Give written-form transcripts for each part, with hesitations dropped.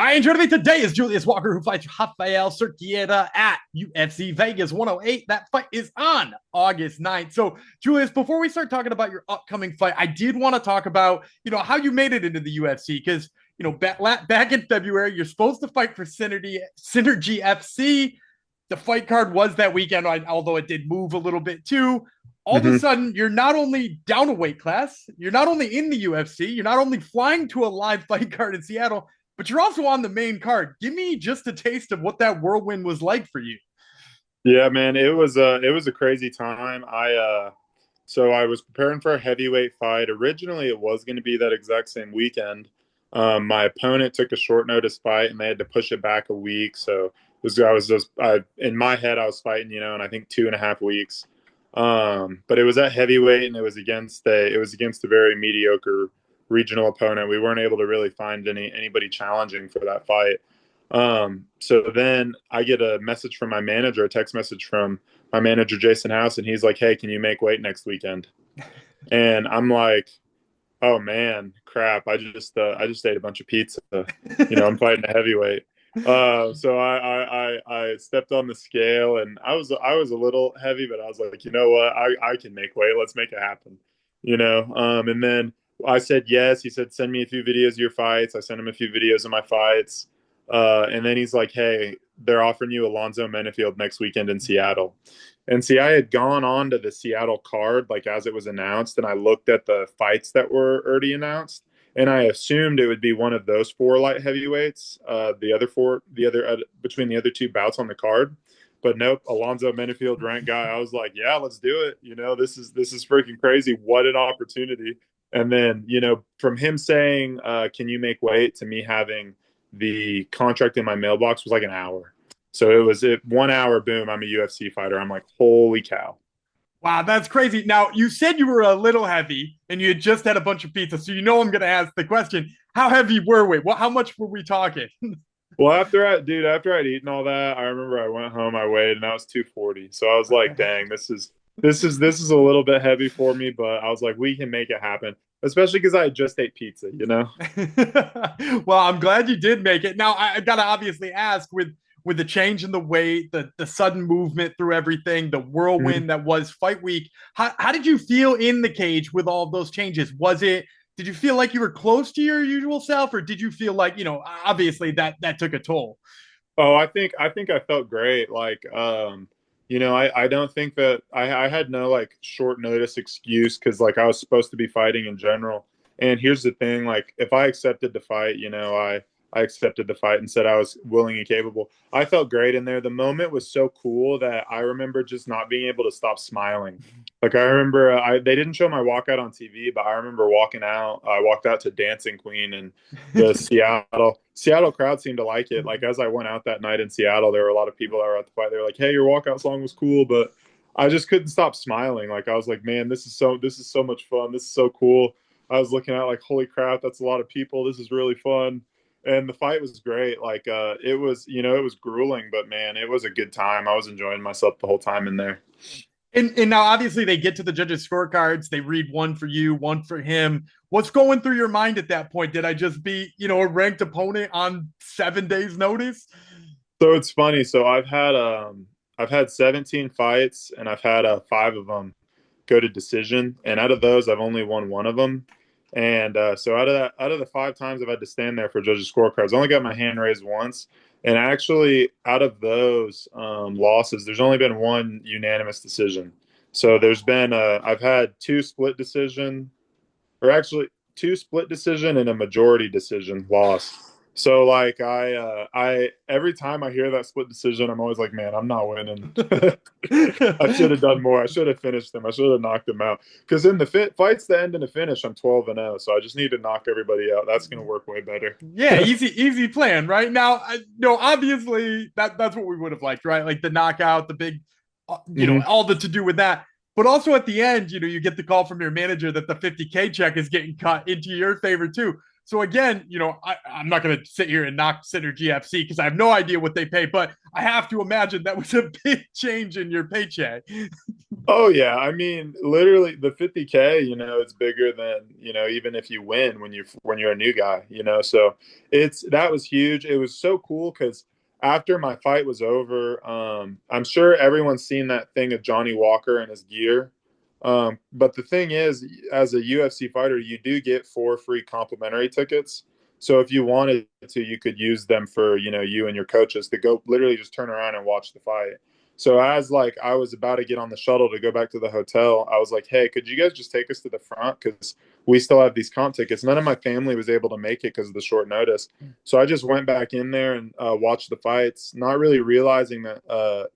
I enjoyed me today is Julius Walker, who fights Raffael Cerqueria at UFC Vegas 108. That fight is on August 9th. So, Julius, before we start talking about your upcoming fight, I did want to talk about, how you made it into the UFC because, back in February, you're supposed to fight for Synergy FC. The fight card was that weekend, although it did move a little bit too. All of a hmm sudden, you're not only down a weight class, you're not only in the UFC, you're not only flying to a live fight card in Seattle, but you're also on the main card. Give me just a taste of what that whirlwind was like for you. Yeah, man, it was a crazy time. So I was preparing for a heavyweight fight. Originally, it was going to be that exact same weekend. My opponent took a short notice fight, and they had to push it back a week. So I was just in my head, I was fighting, and I think 2.5 weeks. But it was at heavyweight, and it was against a very mediocre regional opponent. We weren't able to really find anybody challenging for that fight. So then I get a message from my manager, a text message from my manager, Jason House, and he's like, "Hey, can you make weight next weekend?" And I'm like, "Oh man, crap! I just ate a bunch of pizza. I'm fighting a heavyweight." So I stepped on the scale, and I was a little heavy, but I was like, you know what, I can make weight. Let's make it happen. And then I said yes. He said, send me a few videos of your fights. I sent him a few videos of my fights. And then he's like, hey, they're offering you Alonzo Menifield next weekend in Seattle. And see, I had gone on to the Seattle card like as it was announced, and I looked at the fights that were already announced, and I assumed it would be one of those four light heavyweights, between the other two bouts on the card. But nope, Alonzo Menifield ranked guy. I was like, yeah, let's do it. This is freaking crazy. What an opportunity. And then, from him saying, can you make weight, to me having the contract in my mailbox was like an hour. So it was 1 hour, boom, I'm a UFC fighter. I'm like, holy cow. Wow, that's crazy. Now, you said you were a little heavy and you had just had a bunch of pizza. So, I'm going to ask the question, how heavy were we? How much were we talking? Well, after I'd eaten all that, I remember I went home, I weighed, and I was 240. So I was like, dang, this is a little bit heavy for me, but I was like, we can make it happen. Especially because I just ate pizza. Well, I'm glad you did make it. Now, I got to obviously ask with the change in the weight, the sudden movement through everything, the Mhm. whirlwind that was fight week. How did you feel in the cage with all of those changes? Did you feel like you were close to your usual self, or did you feel like, obviously that took a toll? Oh, I think I felt great. Like, I don't think that I had no like short notice excuse because like I was supposed to be fighting in general. And here's the thing, like if I accepted the fight, I accepted the fight and said I was willing and capable. I felt great in there. The moment was so cool that I remember just not being able to stop smiling. Like I remember, they didn't show my walkout on TV, but I remember walking out. I walked out to Dancing Queen, and the Seattle crowd seemed to like it. Like as I went out that night in Seattle, there were a lot of people that were at the fight. They were like, "Hey, your walkout song was cool," but I just couldn't stop smiling. Like I was like, "Man, this is so much fun. This is so cool." I was looking at like, "Holy crap, that's a lot of people. This is really fun." And the fight was great. Like it was grueling, but man, it was a good time. I was enjoying myself the whole time in there. And now obviously they get to the judges' scorecards. They read one for you, one for him. What's going through your mind at that point? Did I just beat, a ranked opponent on 7 days' notice? So it's funny. So I've had 17 fights, and I've had five of them go to decision, and out of those I've only won one of them. And so out of the five times I've had to stand there for judges' scorecards, I only got my hand raised once. And actually, out of those losses, there's only been one unanimous decision. So I've had two split decision, or actually two split decision and a majority decision loss. So like I every time I hear that split decision, I'm always like, man, I'm not winning. I should have done more. I should have finished them. I should have knocked them out. Because in the fights that end in a finish, I'm 12-0. So I just need to knock everybody out. That's gonna work way better. Yeah, easy plan, right? Now, no, obviously that's what we would have liked, right? Like the knockout, the big, hmm all the to do with that. But also at the end, you get the call from your manager that the 50K check is getting cut into your favor too. So again, I'm not going to sit here and knock Synergy FC because I have no idea what they pay, but I have to imagine that was a big change in your paycheck. Oh yeah, I mean, literally the 50K, it's bigger than, even if you win when you're a new guy, So that was huge. It was so cool because after my fight was over, I'm sure everyone's seen that thing of Johnny Walker and his gear. But the thing is, as a UFC fighter, you do get 4 free complimentary tickets. So if you wanted to, you could use them for, you and your coaches to go literally just turn around and watch the fight. So as like I was about to get on the shuttle to go back to the hotel, I was like, "Hey, could you guys just take us to the front because we still have these comp tickets?" None of my family was able to make it because of the short notice. So I just went back in there and watched the fights, not really realizing that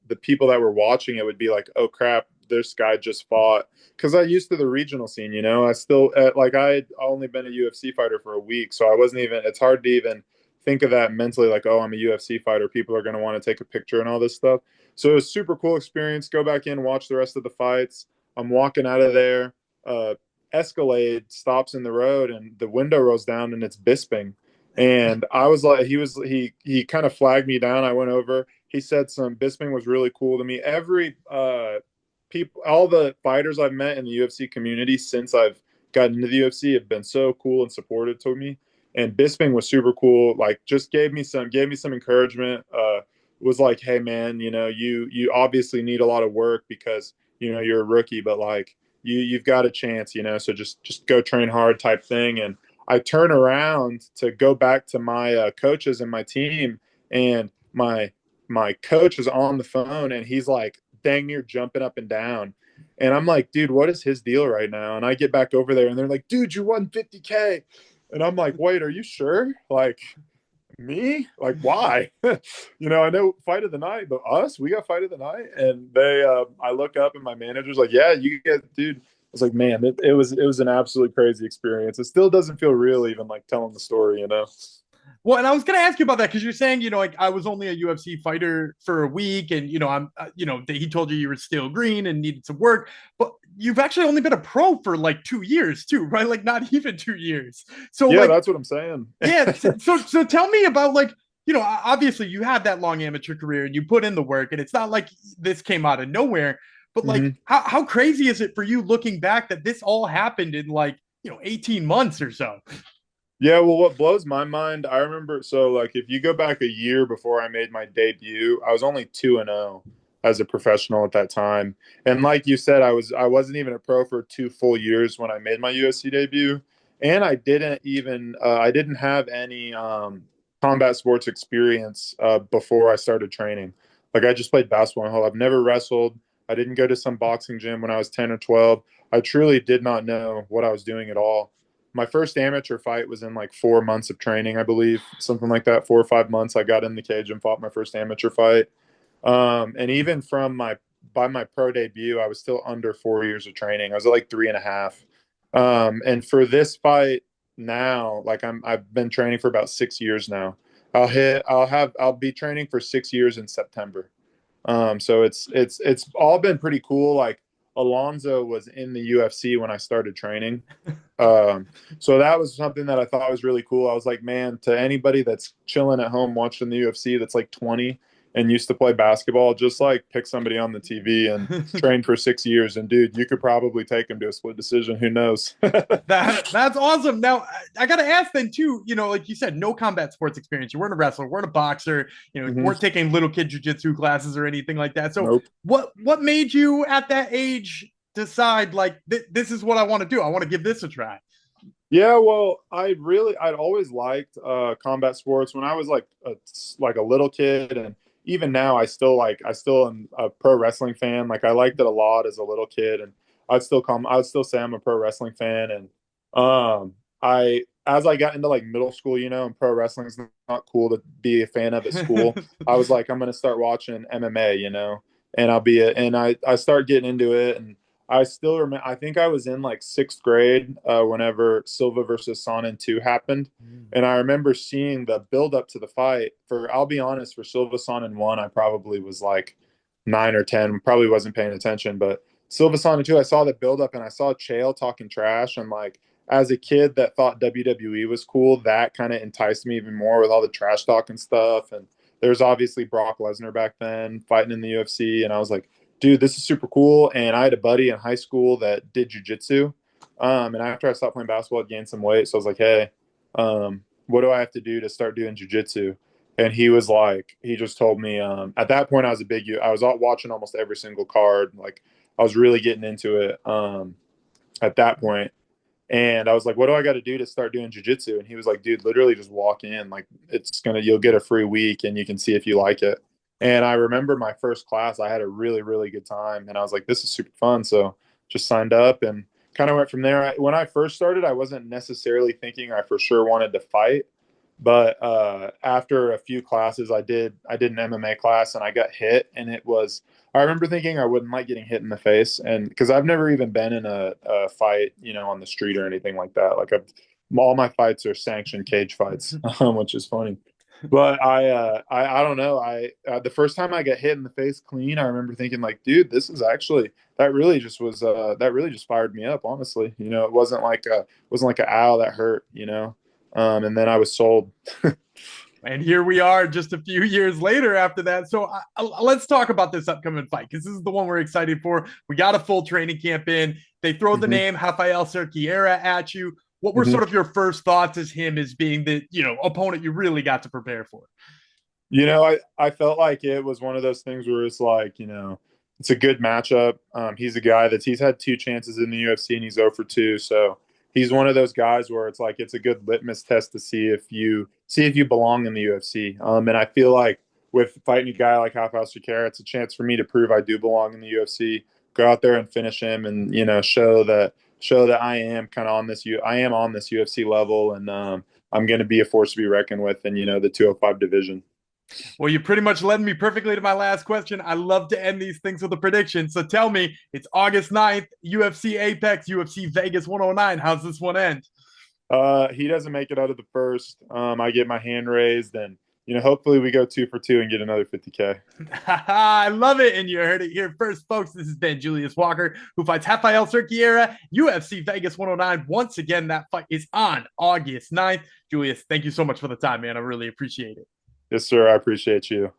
the people that were watching it would be like, "Oh crap, this guy just fought." Because I used to the regional scene, I still like I had only been a UFC fighter for a week, so I wasn't even. It's hard to even think of that mentally, like, "Oh, I'm a UFC fighter. People are going to want to take a picture and all this stuff." So it was a super cool experience. Go back in, watch the rest of the fights. I'm walking out of there. Uh, Escalade stops in the road, and the window rolls down, and it's Bisping. And I was like, he kind of flagged me down. I went over. He said some Bisping was really cool to me. Every people, all the fighters I've met in the UFC community since I've gotten into the UFC have been so cool and supportive to me. And Bisping was super cool. Like, just gave me some encouragement. Was like, "Hey man, you obviously need a lot of work because you're a rookie, but like you've got a chance, so just go train hard," type thing. And I turn around to go back to my coaches and my team, and my coach is on the phone, and he's like dang near jumping up and down. And I'm like, "Dude, what is his deal right now?" And I get back over there, and they're like, "Dude, you won 50K." And I'm like, "Wait, are you sure?" Like, me? Like, why? I know fight of the night, but us, we got fight of the night. And I look up and my manager's like, "Yeah, you get, dude." I was like, "Man, it was an absolutely crazy experience. It still doesn't feel real, even like telling the story. Well, and I was going to ask you about that because you're saying, like I was only a UFC fighter for a week, and he told you were still green and needed some work, but you've actually only been a pro for like 2 years too, right? Like not even 2 years. So Yeah, like, that's what I'm saying. yeah. So tell me about like, obviously you had that long amateur career and you put in the work, and it's not like this came out of nowhere. But like, Mhm. how crazy is it for you looking back that this all happened in like 18 months or so? Yeah, well, what blows my mind, I remember. So, like, if you go back a year before I made my debut, I was only 2-0 as a professional at that time. And like you said, I wasn't even a pro for 2 full years when I made my UFC debut, and I didn't have any combat sports experience before I started training. Like, I just played basketball in hall. I've never wrestled. I didn't go to some boxing gym when I was 10 or 12. I truly did not know what I was doing at all. My first amateur fight was in like 4 months of training, I believe, something like that. 4 or 5 months, I got in the cage and fought my first amateur fight. And even by my pro debut, I was still under 4 years of training. I was at like 3.5. And for this fight now, like I've been training for about 6 years now. I'll be training for 6 years in September. So it's all been pretty cool. Like, Alonzo was in the UFC when I started training. Um, so that was something that I thought was really cool. I was like, man, to anybody that's chilling at home watching the UFC that's like 20 and used to play basketball, just like pick somebody on the TV and train for 6 years. And dude, you could probably take him to a split decision. Who knows? That's awesome. Now I gotta ask then too. Like you said, no combat sports experience. You weren't a wrestler, weren't a boxer. You Mhm. weren't taking little kid jujitsu classes or anything like that. So Nope. what made you at that age decide like this is what I want to do? I want to give this a try. Yeah, well, I'd always liked combat sports when I was like a little kid, and even now I still am a pro wrestling fan. Like, I liked it a lot as a little kid, and I'd still say I'm a pro wrestling fan. And I as I got into like middle school, and pro wrestling's not cool to be a fan of at school. I was like, I'm gonna start watching MMA, and I start getting into it. And I still remember. I think I was in like sixth grade whenever Silva versus Sonnen 2 happened, and I remember seeing the build up to the fight. I'll be honest, for Silva Sonnen 1, I probably was like 9 or 10. Probably wasn't paying attention, but Silva Sonnen 2, I saw the build up and I saw Chael talking trash, and like as a kid that thought WWE was cool, that kind of enticed me even more with all the trash talk and stuff. And there's obviously Brock Lesnar back then fighting in the UFC, and I was like, dude, this is super cool. And I had a buddy in high school that did jujitsu. And after I stopped playing basketball, I gained some weight. So I was like, hey, what do I have to do to start doing jujitsu? And he was like, he just told me, at that point, I was out watching almost every single card. Like, I was really getting into it at that point. And I was like, what do I got to do to start doing jujitsu? And he was like, dude, literally just walk in. Like, you'll get a free week and you can see if you like it. And I remember my first class, I had a really, really good time. And I was like, this is super fun. So just signed up and kind of went from there. When I first started, I wasn't necessarily thinking I for sure wanted to fight. But after a few classes, I did an MMA class and I got hit. And I remember thinking I wouldn't like getting hit in the face. And because I've never even been in a fight, on the street or anything like that. Like all my fights are sanctioned cage fights, which is funny. But I don't know. The first time I got hit in the face clean, I remember thinking like, dude, this is actually that really just fired me up. Honestly, it wasn't like a ow that hurt. And then I was sold. And here we are just a few years later after that. So let's talk about this upcoming fight because this is the one we're excited for. We got a full training camp in. They throw the name Raffael Cerqueria at you. What were sort of your first thoughts as him as being the opponent you really got to prepare for? I felt like it was one of those things where it's like, it's a good matchup. He's a guy he's had 2 chances in the UFC and he's 0 for 2. So he's one of those guys where it's like it's a good litmus test to see if you belong in the UFC. And I feel like with fighting a guy like Raffael Cerqueira, it's a chance for me to prove I do belong in the UFC. Go out there and finish him, and show that I am kind of on this UFC level, and I'm going to be a force to be reckoned with in the 205 division. Well, you pretty much led me perfectly to my last question. I love to end these things with a prediction. So tell me, it's August 9th, UFC Apex, UFC Vegas 109. How's this one end? He doesn't make it out of the first. I get my hand raised, and hopefully we go 2 for 2 and get another 50K. I love it. And you heard it here first, folks. This has been Julius Walker, who fights Raffael Cerqueira, UFC Vegas 109. Once again, that fight is on August 9th. Julius, thank you so much for the time, man. I really appreciate it. Yes, sir. I appreciate you.